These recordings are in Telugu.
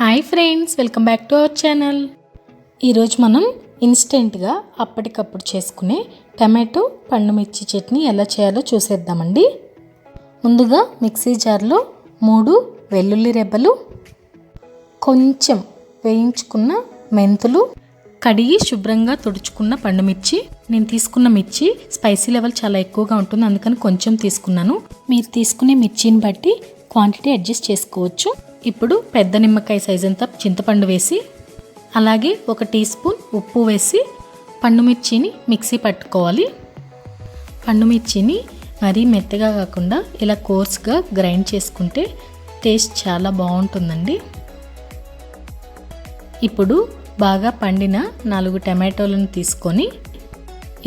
Hi friends, welcome back to our channel. ఈరోజు మనం ఇన్స్టెంట్గా అప్పటికప్పుడు చేసుకునే టమాటో పండు మిర్చి చట్నీ ఎలా చేయాలో చూసేద్దామండి. ముందుగా మిక్సీ జార్లో 3 వెల్లుల్లి రెబ్బలు, కొంచెం వేయించుకున్న మెంతులు, కడిగి శుభ్రంగా తుడుచుకున్న పండు మిర్చి. నేను తీసుకున్న మిర్చి స్పైసీ లెవెల్ చాలా ఎక్కువగా ఉంటుంది, అందుకని కొంచెం తీసుకున్నాను. మీరు తీసుకునే మిర్చిని బట్టి క్వాంటిటీ అడ్జస్ట్ చేసుకోవచ్చు. ఇప్పుడు పెద్ద నిమ్మకాయ సైజ్ అంతా చింతపండు వేసి, అలాగే 1 టీ స్పూన్ ఉప్పు వేసి పండు మిర్చిని మిక్సీ పట్టుకోవాలి. పండు మిర్చిని మరీ మెత్తగా కాకుండా ఇలా కోర్స్గా గ్రైండ్ చేసుకుంటే టేస్ట్ చాలా బాగుంటుందండి. ఇప్పుడు బాగా పండిన 4 టమాటోలను తీసుకొని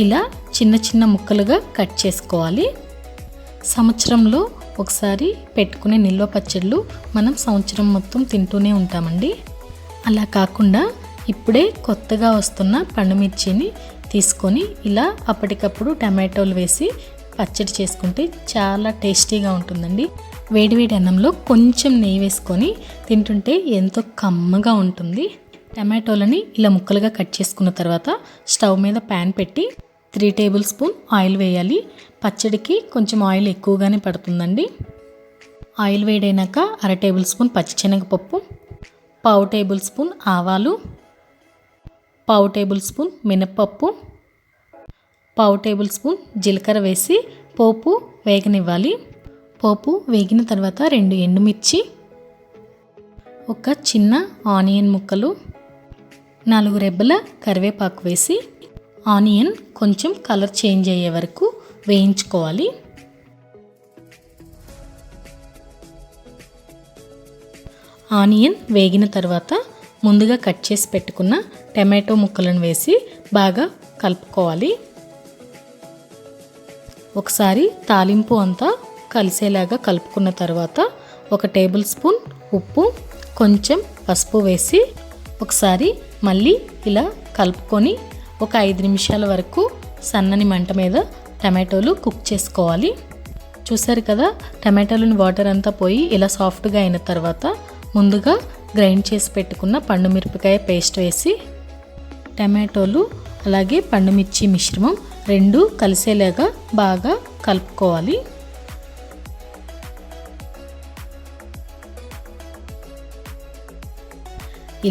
ఇలా చిన్న చిన్న ముక్కలుగా కట్ చేసుకోవాలి. సంవత్సరంలో ఒకసారి పెట్టుకునే నిల్వ పచ్చళ్ళు మనం సంవత్సరం మొత్తం తింటూనే ఉంటామండి. అలా కాకుండా ఇప్పుడే కొత్తగా వస్తున్న పండు మిర్చిని తీసుకొని ఇలా అప్పటికప్పుడు టమాటోలు వేసి పచ్చడి చేసుకుంటే చాలా టేస్టీగా ఉంటుందండి. వేడివేడి అన్నంలో కొంచెం నెయ్యి వేసుకొని తింటుంటే ఎంతో కమ్మగా ఉంటుంది. టమాటోలని ఇలా ముక్కలుగా కట్ చేసుకున్న తర్వాత స్టవ్ మీద ప్యాన్ పెట్టి 3 టేబుల్ స్పూన్ ఆయిల్ వేయాలి. పచ్చడికి కొంచెం ఆయిల్ ఎక్కువగానే పడుతుందండి. ఆయిల్ వేడైనాక 1/2 టేబుల్ స్పూన్ పచ్చిశనగపప్పు, 1/2 టేబుల్ స్పూన్ ఆవాలు, 1/2 టేబుల్ స్పూన్ మినప్పప్పు, 1/2 టేబుల్ స్పూన్ జీలకర్ర వేసి పోపు వేగనివ్వాలి. పోపు వేగిన తర్వాత 2 ఎండుమిర్చి, 1 చిన్న ఆనియన్ ముక్కలు, 4 రెబ్బల కరివేపాకు వేసి ఆనియన్ కొంచెం కలర్ చేంజ్ అయ్యే వరకు వేయించుకోవాలి. ఆనియన్ వేగిన తర్వాత ముందుగా కట్ చేసి పెట్టుకున్న టమాటో ముక్కలను వేసి బాగా కలుపుకోవాలి. ఒకసారి తాలింపు అంతా కలిసేలాగా కలుపుకున్న తర్వాత 1 టేబుల్ స్పూన్ ఉప్పు, కొంచెం పసుపు వేసి ఒకసారి మళ్ళీ ఇలా కలుపుకొని ఒక 5 నిమిషాల వరకు సన్నని మంట మీద టమాటోలు కుక్ చేసుకోవాలి. చూసారు కదా, టమాటోలని వాటర్ అంతా పోయి ఇలా సాఫ్ట్గా అయిన తర్వాత ముందుగా గ్రైండ్ చేసి పెట్టుకున్న పండు మిరపకాయ పేస్ట్ వేసి టమాటోలు అలాగే పండు మిర్చి మిశ్రమం 2 కలిసేలాగా బాగా కలుపుకోవాలి.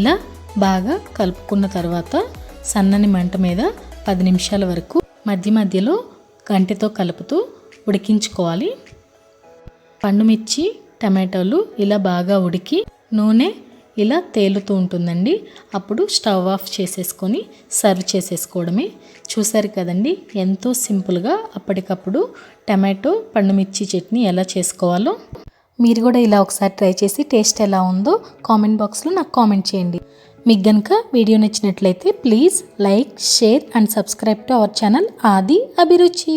ఇలా బాగా కలుపుకున్న తర్వాత సన్నని మంట మీద 10 నిమిషాల వరకు మధ్య మధ్యలో గంటెతో కలుపుతూ ఉడికించుకోవాలి. పండు మిర్చి టమాటోలు ఇలా బాగా ఉడికి నూనె ఇలా తేలుతూ ఉంటుందండి. అప్పుడు స్టవ్ ఆఫ్ చేసేసుకొని సర్వ్ చేసేసుకోవడమే. చూసారు కదండి, ఎంతో సింపుల్గా అప్పటికప్పుడు టమాటో పండు మిర్చి చట్నీ ఎలా చేసుకోవాలో. మీరు కూడా ఇలా ఒకసారి ట్రై చేసి టేస్ట్ ఎలా ఉందో కామెంట్ బాక్స్లో నాకు కామెంట్ చేయండి. మీకు గనుక వీడియో నచ్చినట్లయితే please like, share and subscribe to our channel ఆది అభిరుచి.